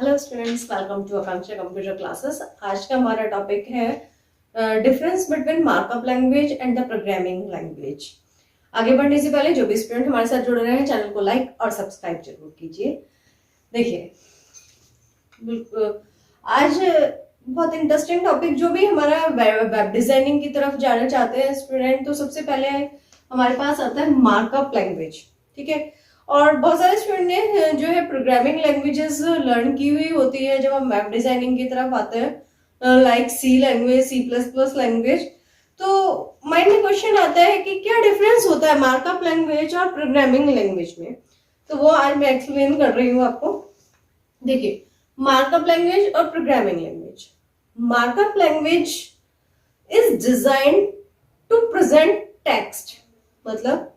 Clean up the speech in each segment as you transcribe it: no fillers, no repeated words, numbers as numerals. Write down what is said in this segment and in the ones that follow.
Hello students, welcome to Akanksha computer classes. आज का हमारा टॉपिक है difference between markup language and the programming language. आगे बढ़ने से पहले जो भी स्टूडेंट हमारे साथ जुड़ रहे हैं, चैनल को लाइक और सब्सक्राइब जरूर कीजिए। देखिए, आज बहुत इंटरेस्टिंग टॉपिक, जो भी हमारा वेब डिजाइनिंग की तरफ जाना चाहते हैं स्टूडेंट, तो सबसे पहले हमारे पास आता है मार्कअप लैंग्वेज। ठीक है, और बहुत सारे स्टूडेंट ने जो है प्रोग्रामिंग लैंग्वेजेस लर्न की हुई होती है जब हम वेब डिजाइनिंग की तरफ आते हैं, लाइक सी लैंग्वेज, C++ लैंग्वेज। तो माइंड में क्वेश्चन आता है कि क्या डिफरेंस होता है मार्कअप लैंग्वेज और प्रोग्रामिंग लैंग्वेज में। तो वो आज मैं एक्सप्लेन कर रही हूँ आपको। देखिए, मार्कअप लैंग्वेज और programming language. Markup language is designed to present text, मतलब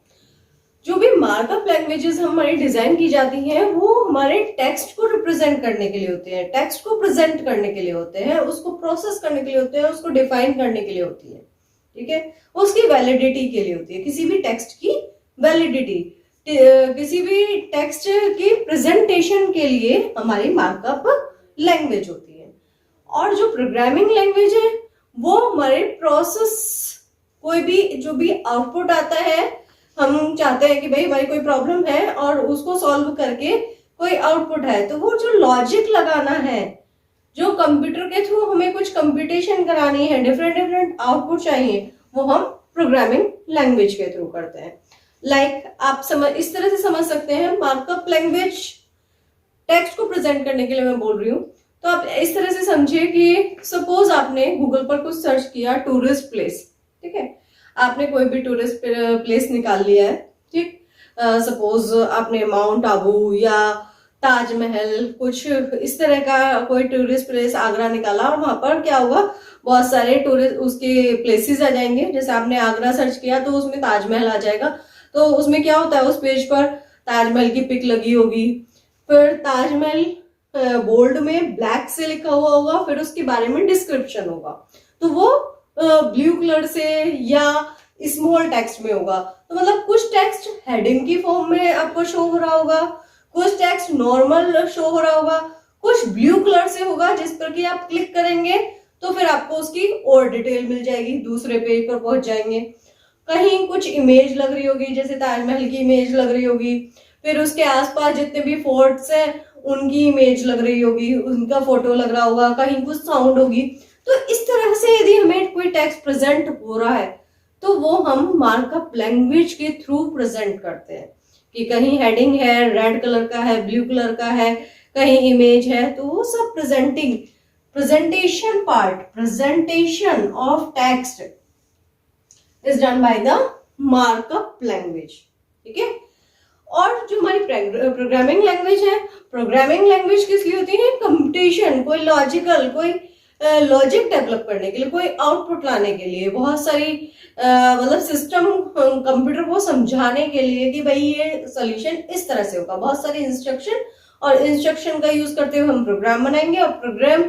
जो भी मार्कअप लैंग्वेजेस हमारी डिजाइन की जाती हैं वो हमारे टेक्स्ट को रिप्रेजेंट करने के लिए होते हैं, टेक्स्ट को प्रेजेंट करने के लिए होते हैं, उसको प्रोसेस करने के लिए होते हैं, उसको डिफाइन करने के लिए होती है। ठीक है, उसकी वैलिडिटी के लिए होती है, किसी भी टेक्स्ट की वैलिडिटी, किसी भी टेक्स्ट की प्रेजेंटेशन के लिए हमारी मार्कअप लैंग्वेज होती है। और जो प्रोग्रामिंग लैंग्वेज है वो हमारे प्रोसेस, कोई भी जो भी आउटपुट आता है, हम चाहते हैं कि भाई हमारी कोई प्रॉब्लम है और उसको सॉल्व करके कोई आउटपुट है, तो वो जो लॉजिक लगाना है, जो कंप्यूटर के थ्रू हमें कुछ कंप्यूटेशन करानी है, डिफरेंट डिफरेंट आउटपुट चाहिए, वो हम प्रोग्रामिंग लैंग्वेज के थ्रू करते हैं। लाइक आप इस तरह से समझ सकते हैं, मार्कअप लैंग्वेज टेक्स्ट को प्रेजेंट करने के लिए मैं बोल रही हूँ। तो आप इस तरह से समझिए कि सपोज आपने गूगल पर कुछ सर्च किया, टूरिस्ट प्लेस। ठीक है, आपने कोई भी टूरिस्ट प्लेस निकाल लिया है। ठीक, सपोज आपने माउंट आबू या ताजमहल, कुछ इस तरह का कोई टूरिस्ट प्लेस आगरा निकाला, और वहां पर क्या होगा, बहुत सारे टूरिस्ट उसके प्लेसेस आ जाएंगे। जैसे आपने आगरा सर्च किया तो उसमें ताजमहल आ जाएगा। तो उसमें क्या होता है, उस पेज पर ताजमहल की पिक लगी होगी, फिर ताजमहल बोल्ड में ब्लैक से लिखा हुआ होगा, फिर उसके बारे में डिस्क्रिप्शन होगा। तो वो ब्लू कलर से या स्मॉल टेक्स्ट में होगा। तो मतलब कुछ टेक्स्ट हेडिंग की फॉर्म में आपको शो हो रहा होगा, कुछ टेक्स्ट नॉर्मल शो हो रहा होगा, कुछ ब्लू कलर से होगा जिस पर कि आप क्लिक करेंगे तो फिर आपको उसकी और डिटेल मिल जाएगी, दूसरे पेज पर पहुंच जाएंगे। कहीं कुछ इमेज लग रही होगी, जैसे ताजमहल की इमेज लग रही होगी, फिर उसके आसपास जितने भी फोर्ट्स हैं उनकी इमेज लग रही होगी, उनका फोटो लग रहा होगा, कहीं कुछ साउंड होगी। तो इस तरह से यदि हमें कोई टेक्स्ट प्रेजेंट हो रहा है तो वो हम मार्कअप लैंग्वेज के थ्रू प्रेजेंट करते हैं, कि कहीं हेडिंग है, रेड कलर का है, ब्लू कलर का है, कहीं इमेज है, तो वो सब presentation part, presentation of text is done by the markup language. ठीक है, और जो हमारी प्रोग्रामिंग लैंग्वेज है, प्रोग्रामिंग लैंग्वेज किस लिए होती है, कंप्यूटेशन, कोई लॉजिकल, कोई लॉजिक डेवलप करने के लिए, कोई आउटपुट लाने के लिए, बहुत सारी मतलब सिस्टम कंप्यूटर को समझाने के लिए कि भाई ये सॉल्यूशन इस तरह से होगा, बहुत सारी इंस्ट्रक्शन, और इंस्ट्रक्शन का यूज करते हुए हम प्रोग्राम बनाएंगे, और प्रोग्राम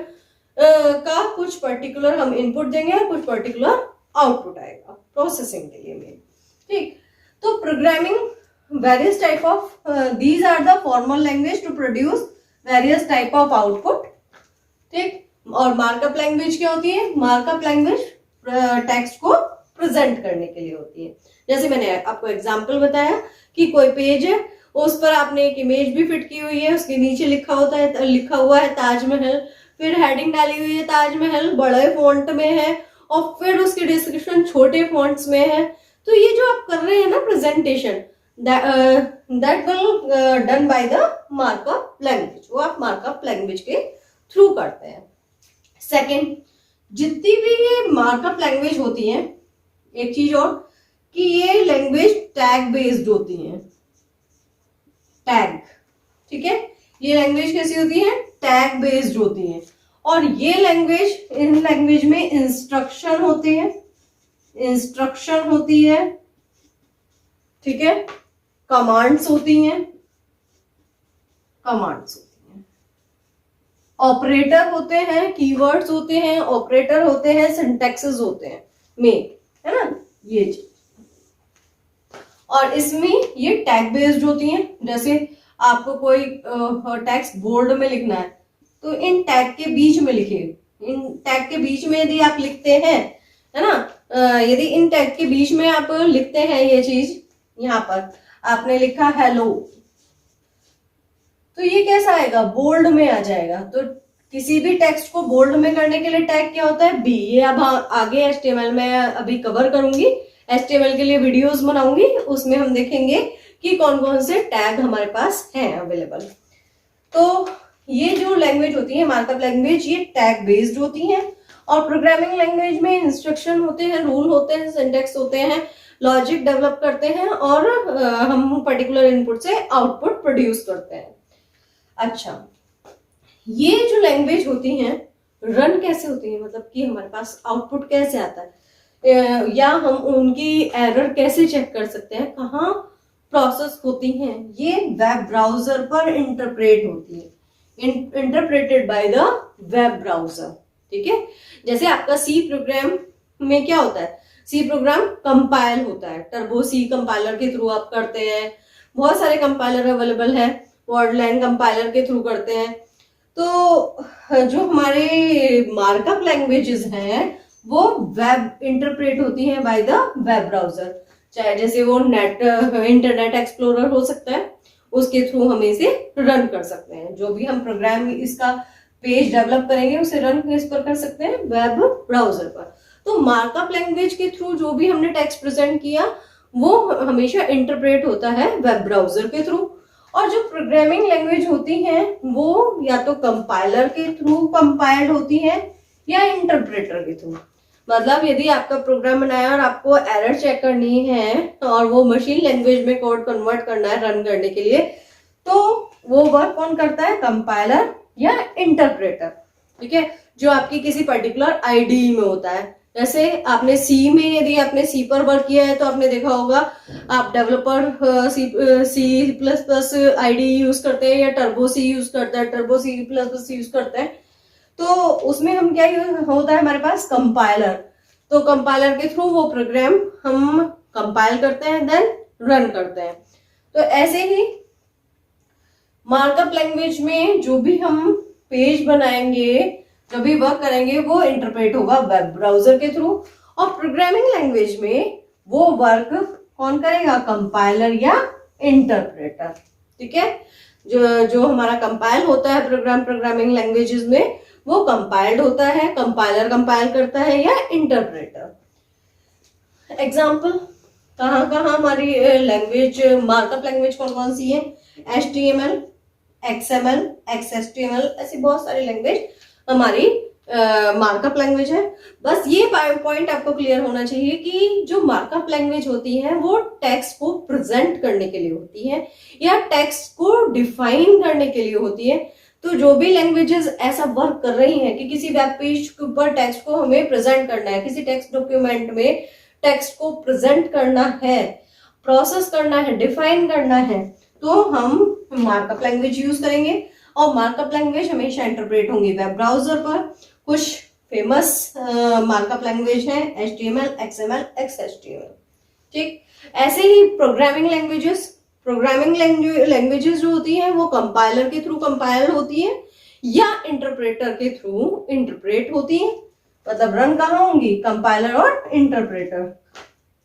का कुछ पर्टिकुलर हम इनपुट देंगे और कुछ पर्टिकुलर आउटपुट आएगा प्रोसेसिंग के लिए मेन। ठीक, तो programming various type of these are the formal language to produce various type of output. ठीक, और मार्कअप लैंग्वेज क्या होती है, मार्कअप लैंग्वेज टेक्स्ट को प्रेजेंट करने के लिए होती है। जैसे मैंने आपको एग्जांपल बताया कि कोई पेज है, उस पर आपने एक इमेज भी फिट की हुई है, उसके नीचे लिखा हुआ है ताजमहल, फिर हेडिंग डाली हुई है ताजमहल, बड़े फॉन्ट में है, और फिर उसकी डिस्क्रिप्शन छोटे फॉन्ट्स में है। तो ये जो आप कर रहे हैं ना presentation, that will done by the markup language, वो आप मार्कअप लैंग्वेज के थ्रू करते हैं। सेकेंड, जितनी भी ये मार्कअप लैंग्वेज होती है, एक चीज और कि ये लैंग्वेज टैग बेस्ड होती है, टैग। ठीक है, ये लैंग्वेज कैसी होती है, टैग बेस्ड होती है। और ये लैंग्वेज, इन लैंग्वेज में इंस्ट्रक्शन होती है, इंस्ट्रक्शन होती है, ठीक है, कमांड्स होती हैं, कमांड्स होती हैं, ऑपरेटर होते हैं, कीवर्ड्स होते हैं, ऑपरेटर होते हैं, सिंटैक्सेस होते हैं मेन, है ना ये चीज। और इसमें ये टैग बेस्ड होती हैं। जैसे आपको कोई टेक्स्ट बोल्ड में लिखना है तो इन टैग के बीच में लिखिए। इन टैग के बीच में यदि आप लिखते हैं, है ना, यदि इन टैग के बीच में आप लिखते हैं ये चीज, यहाँ पर आपने लिखा हेलो, तो ये कैसा आएगा, बोल्ड में आ जाएगा। तो किसी भी टेक्स्ट को बोल्ड में करने के लिए टैग क्या होता है, बी। ये अब आगे एचटीएमएल में अभी कवर करूंगी, एचटीएमएल के लिए वीडियोस बनाऊंगी, उसमें हम देखेंगे कि कौन कौन से टैग हमारे पास हैं अवेलेबल। तो ये जो लैंग्वेज होती है मार्कअप लैंग्वेज, ये टैग बेस्ड होती है। और प्रोग्रामिंग लैंग्वेज में इंस्ट्रक्शन होते हैं, रूल होते हैं, सिंटेक्स होते हैं, लॉजिक डेवलप करते हैं और हम पर्टिकुलर इनपुट से आउटपुट प्रोड्यूस करते हैं। अच्छा, ये जो लैंग्वेज होती हैं रन कैसे होती है, मतलब कि हमारे पास आउटपुट कैसे आता है, या हम उनकी एरर कैसे चेक कर सकते हैं, कहाँ प्रोसेस होती हैं, ये वेब ब्राउजर पर इंटरप्रेट होती है, interpreted by the web browser. ठीक है, जैसे आपका सी प्रोग्राम में क्या होता है, सी प्रोग्राम कंपाइल होता है, टर्बो सी कंपाइलर के थ्रू आप करते हैं, बहुत सारे कंपाइलर अवेलेबल है, वर्डलैंड कंपाइलर के थ्रू करते हैं। तो जो हमारे मार्कअप लैंग्वेजेस हैं वो वेब इंटरप्रेट होती हैं बाय द वेब ब्राउजर, चाहे जैसे वो नेट इंटरनेट एक्सप्लोरर हो सकता है, उसके थ्रू हम इसे रन कर सकते हैं। जो भी हम प्रोग्राम इसका पेज डेवलप करेंगे उसे रन किस पर कर सकते हैं, वेब ब्राउजर पर। तो मार्कअप लैंग्वेज के थ्रू जो भी हमने टेक्स्ट प्रेजेंट किया वो हमेशा इंटरप्रेट होता है वेब ब्राउजर के थ्रू। और जो प्रोग्रामिंग लैंग्वेज होती हैं वो या तो कंपाइलर के थ्रू कंपाइल्ड होती है या इंटरप्रेटर के थ्रू। मतलब यदि आपका प्रोग्राम बनाया और आपको एरर चेक करनी है और वो मशीन लैंग्वेज में कोड कन्वर्ट करना है रन करने के लिए, तो वो वर्क कौन करता है, कंपाइलर या इंटरप्रेटर। ठीक है, जो आपकी किसी पर्टिकुलर आईडीई में होता है। जैसे आपने सी में, यदि आपने सी पर वर्क किया है तो आपने देखा होगा आप developer C plus plus IDE use करते हैं या टर्बो सी यूज करते हैं, turbo C plus plus use करते हैं। तो उसमें हम क्या होता है हमारे पास कंपाइलर, तो कंपाइलर के थ्रू वो प्रोग्राम हम कंपाइल करते हैं देन रन करते हैं। तो ऐसे ही मार्कअप लैंग्वेज में जो भी हम पेज बनाएंगे, जो भी वर्क करेंगे वो इंटरप्रेट होगा वेब ब्राउजर के थ्रू। और प्रोग्रामिंग लैंग्वेज में वो वर्क कौन करेगा, कंपाइलर या इंटरप्रेटर। ठीक है, जो हमारा कंपाइल होता है प्रोग्रामिंग लैंग्वेजेस में वो कंपाइल्ड होता है, कंपाइलर कंपाइल करता है या इंटरप्रेटर। एग्जाम्पल कहाँ कहाँ हमारी लैंग्वेज मार्कअप लैंग्वेज कौन कौन सी है, HTML, XML, XHTML, ऐसी बहुत सारी लैंग्वेज हमारी मार्कअप लैंग्वेज है। बस ये पॉइंट आपको क्लियर होना चाहिए कि जो मार्कअप लैंग्वेज होती है वो टेक्स्ट को प्रेजेंट करने के लिए होती है या टेक्स्ट को डिफाइन करने के लिए होती है। तो जो भी लैंग्वेजेस ऐसा वर्क कर रही हैं कि किसी वेब पेज के ऊपर टेक्स्ट को हमें प्रेजेंट करना है, किसी टेक्स्ट डॉक्यूमेंट में टेक्स्ट को प्रेजेंट करना है, प्रोसेस करना है, डिफाइन करना है, तो हम मार्कअप लैंग्वेज यूज करेंगे। और मार्कअप लैंग्वेज हमेशा इंटरप्रेट होंगी वेब ब्राउजर पर। कुछ फेमस मार्कअप लैंग्वेज है HTML, XML, XHTML। ठीक, ऐसे ही प्रोग्रामिंग लैंग्वेजेस जो होती हैं वो कंपाइलर के थ्रू कंपाइल होती है या इंटरप्रेटर के थ्रू इंटरप्रेट होती है। मतलब रन कहाँ होंगी, कंपाइलर और इंटरप्रेटर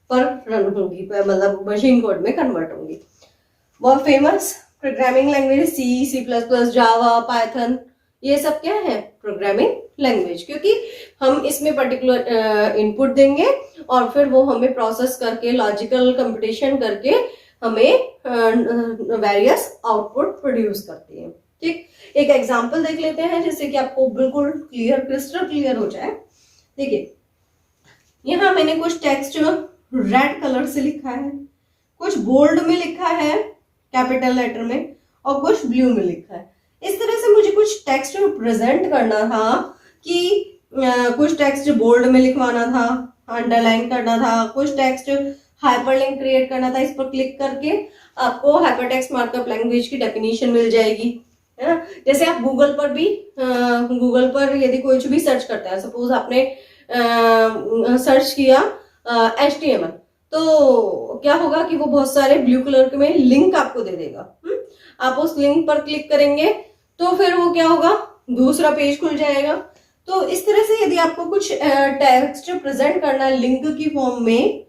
पर रन होंगी, मतलब मशीन कोड में कन्वर्ट होंगी। बहुत फेमस प्रोग्रामिंग लैंग्वेज C++, जावा, पाइथन, ये सब क्या है, प्रोग्रामिंग लैंग्वेज। क्योंकि हम इसमें पर्टिकुलर इनपुट देंगे और फिर वो हमें प्रोसेस करके लॉजिकल कंप्यूटेशन करके हमें वेरियस आउटपुट प्रोड्यूस करती है। ठीक, एक एग्जांपल देख लेते हैं जिससे कि आपको बिल्कुल क्रिस्टल क्लियर हो जाए। देखिए, यहाँ मैंने कुछ टेक्स्ट रेड कलर से लिखा है, कुछ बोल्ड में लिखा है कैपिटल लेटर में और कुछ ब्लू में लिखा है। इस तरह से मुझे कुछ टेक्स्ट प्रेजेंट करना था कि कुछ टेक्स्ट बोल्ड में लिखवाना था, अंडरलाइन करना था, कुछ टेक्स्ट हाइपरलिंक क्रिएट करना था। इस पर क्लिक करके आपको हाइपरटेक्स्ट मार्कअप लैंग्वेज की डेफिनेशन मिल जाएगी, है ना। जैसे आप गूगल पर भी गूगल पर यदि कुछ भी सर्च करते हैं, सपोज आपने सर्च किया HTML, तो क्या होगा कि वो बहुत सारे ब्लू कलर में लिंक आपको दे देगा। आप उस लिंक पर क्लिक करेंगे तो फिर वो क्या होगा, दूसरा पेज खुल जाएगा। तो इस तरह से यदि आपको कुछ टेक्स्ट प्रेजेंट करना है लिंक की फॉर्म में,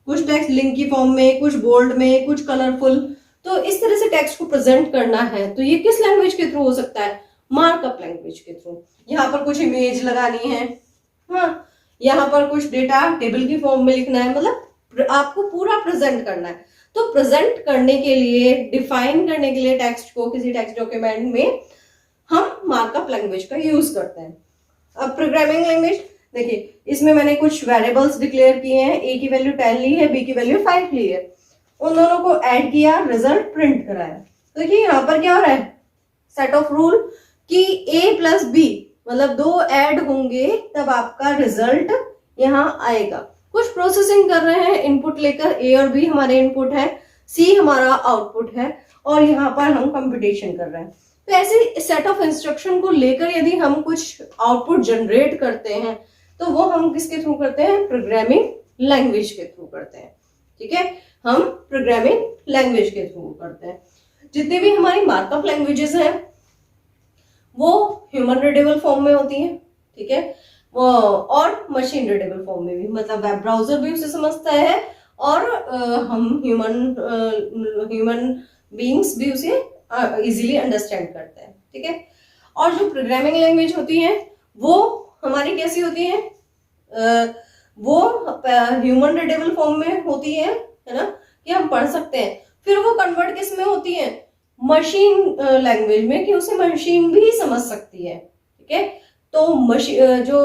कुछ टेक्स्ट लिंक की फॉर्म में, कुछ बोल्ड में, कुछ कलरफुल, तो इस तरह से टेक्स्ट को प्रेजेंट करना है तो ये किस लैंग्वेज के थ्रू हो सकता है? मार्कअप लैंग्वेज के थ्रू। यहाँ पर कुछ इमेज लगानी है, हाँ, यहाँ पर कुछ डेटा टेबल की फॉर्म में लिखना है, मतलब आपको पूरा प्रेजेंट करना है। तो प्रेजेंट करने के लिए, डिफाइन करने के लिए टेक्स्ट को किसी टेक्स्ट डॉक्यूमेंट में हम मार्कअप लैंग्वेज का यूज करते हैं। अब प्रोग्रामिंग लैंग्वेज देखिए, इसमें मैंने कुछ वेरिएबल्स डिक्लेयर किए हैं, ए की वैल्यू 10 ली है, बी की वैल्यू 5 ली है, उन दोनों को ऐड किया, रिजल्ट प्रिंट कराया। तो देखिए यहाँ पर क्या हो रहा है, सेट ऑफ रूल कि ए प्लस बी मतलब 2 ऐड होंगे तब आपका रिजल्ट यहाँ आएगा। कुछ प्रोसेसिंग कर रहे हैं इनपुट लेकर, ए और बी हमारे इनपुट है, सी हमारा आउटपुट है, और यहाँ पर हम कंप्यूटेशन कर रहे हैं। तो ऐसे सेट ऑफ इंस्ट्रक्शन को लेकर यदि हम कुछ आउटपुट जनरेट करते हैं तो वो हम किसके थ्रू करते हैं? प्रोग्रामिंग लैंग्वेज के थ्रू करते हैं। ठीक है, हम प्रोग्रामिंग लैंग्वेज के थ्रू करते हैं। जितने भी हमारी मार्कअप लैंग्वेजेस हैं वो ह्यूमन रीडेबल फॉर्म में होती हैं, ठीक है, और मशीन रीडेबल फॉर्म में भी, मतलब वेब ब्राउजर भी उसे समझता है और हम ह्यूमन बीइंग्स भी उसे इजीली अंडरस्टैंड करते हैं। ठीक है, और जो प्रोग्रामिंग लैंग्वेज होती है वो हमारी कैसी होती है? वो ह्यूमन रीडेबल फॉर्म में होती है ना, कि हम पढ़ सकते हैं। फिर वो कन्वर्ट किस में होती है? मशीन लैंग्वेज में, कि उसे मशीन भी समझ सकती है। ठीक है, तो मशीन जो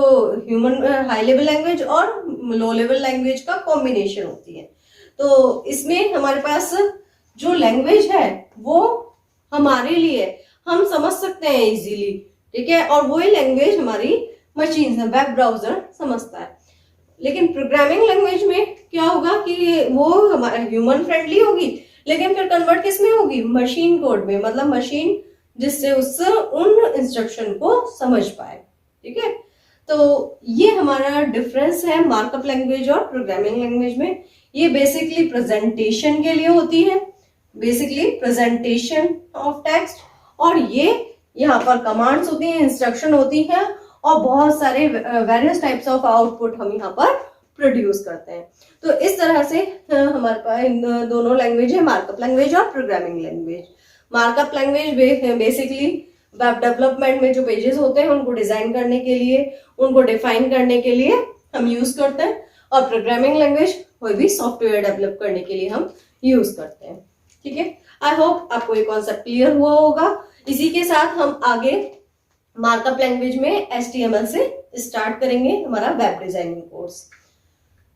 ह्यूमन हाई लेवल लैंग्वेज और लो लेवल लैंग्वेज का कॉम्बिनेशन होती है। तो इसमें हमारे पास जो लैंग्वेज है वो हमारे लिए हम समझ सकते हैं इजीली, ठीक है, और वही लैंग्वेज हमारी मशीन वेब ब्राउजर समझता है। लेकिन प्रोग्रामिंग लैंग्वेज में क्या होगा कि वो हमारा ह्यूमन फ्रेंडली होगी, लेकिन फिर कन्वर्ट किस में होगी? मशीन कोड में, मतलब मशीन जिससे उससे उन इंस्ट्रक्शन को समझ पाए। ठीक है, तो ये हमारा डिफरेंस है मार्कअप लैंग्वेज और प्रोग्रामिंग लैंग्वेज में। ये बेसिकली प्रेजेंटेशन के लिए होती है, बेसिकली प्रेजेंटेशन ऑफ टेक्स्ट, और ये यहाँ पर कमांड्स होती हैं, इंस्ट्रक्शन होती हैं, और बहुत सारे वेरियस टाइप्स ऑफ आउटपुट हम यहाँ पर प्रोड्यूस करते हैं। तो इस तरह से हमारे पास इन दोनों लैंग्वेज है, मार्कअप लैंग्वेज और programming language. Markup language basically web development में जो पेजेस होते हैं उनको डिजाइन करने के लिए, उनको डिफाइन करने के लिए हम यूज करते हैं, और प्रोग्रामिंग लैंग्वेज कोई भी सॉफ्टवेयर डेवलप करने के लिए हम यूज करते हैं। ठीक है, आई होप आपको ये कॉन्सेप्ट क्लियर हुआ होगा। इसी के साथ हम आगे मार्कअप लैंग्वेज में HTML से स्टार्ट करेंगे हमारा वेब डिजाइनिंग कोर्स।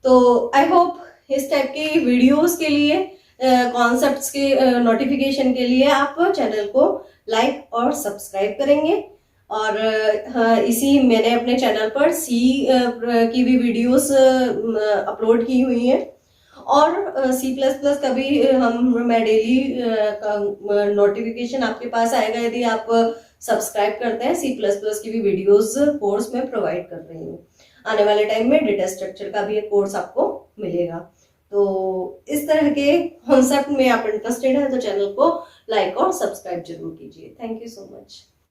तो आई होप इस टाइप के वीडियोस के लिए, कॉन्सेप्ट्स के नोटिफिकेशन के लिए आप चैनल को लाइक और सब्सक्राइब करेंगे। और इसी मैंने अपने चैनल पर सी की भी वीडियोस अपलोड की हुई हैं, और C++ का भी मैं डेली नोटिफिकेशन आपके पास आएगा यदि आप सब्सक्राइब करते हैं। C++ की भी वीडियोस कोर्स में प्रोवाइड कर रही हूँ। आने वाले टाइम में डेटा स्ट्रक्चर का भी एक कोर्स आपको मिलेगा। तो इस तरह के कॉन्सेप्ट में आप इंटरेस्टेड हैं तो चैनल को लाइक और सब्सक्राइब जरूर कीजिए। Thank you so much.